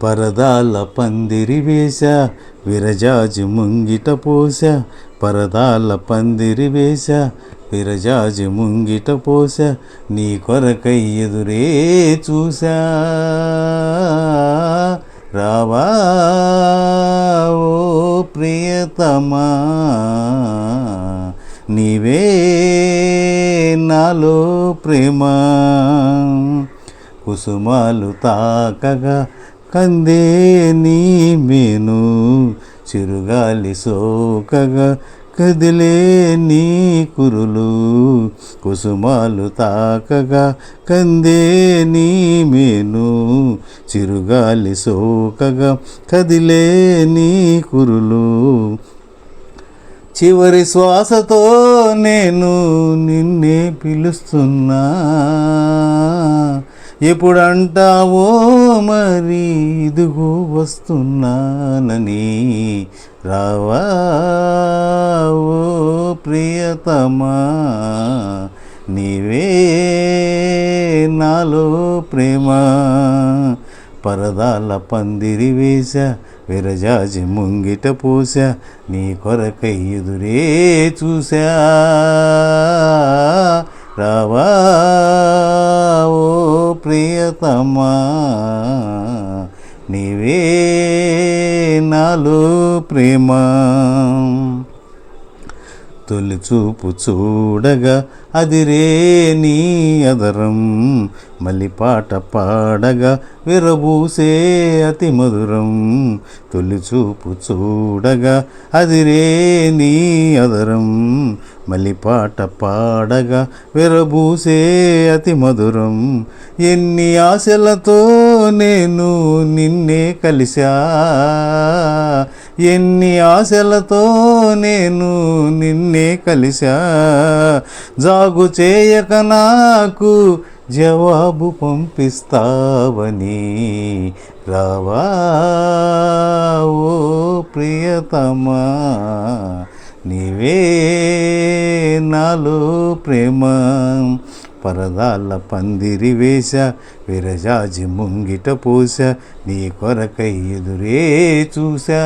పరదాల పందిరి వేశ విరజాజి ముంగిట పోస పరదాల పందిరి వేశ విరజాజి ముంగిట పోస నీ కొరకై ఎదురే చూసా రావా ఓ ప్రియతమా నీవే నాలో ప్రేమ కుసుమాలు తాకగా కందే నీ మేను చిరుగాలి సోకగా కదిలే నీ కురులు కుసుమాలు తాకగా కందే నీ మేను చిరుగాలి సోకగా కదిలే నీ కురులు చివరి శ్వాసతో నేను నిన్నే పిలుస్తున్నా ఎప్పుడంటావో మరి ఇదిగో వస్తున్నానని రావా ఓ ప్రియతమా నీవే నాలో ప్రేమ పరదాల పందిరి వేశ విరజాజి ముంగిట పోస నీ కొరకై ఎదురే చూసా రావా ఓ ప్రియతమా నీవే నాలో ప్రేమ తొలి చూపు చూడగా అదిరే నీ అదరం మళ్ళీ పాట పాడగా విరబూసే అతి మధురం తొలి చూపు చూడగా అదిరే నీ అదరం మళ్ళీ పాట పాడగా విరబూసే అతి మధురం ఎన్ని ఆశలతో నేను నిన్నే కలిసా ఎన్ని ఆశలతో నేను నిన్నే కలిసా జాగు చేయక నాకు జవాబు పంపిస్తావని రావా ఓ ప్రియతమా నీవే నాలో ప్రేమ పరదాల పందిరి వేశ విరజాజి ముంగిట పోస నీ కొరకై ఎదురే చూసా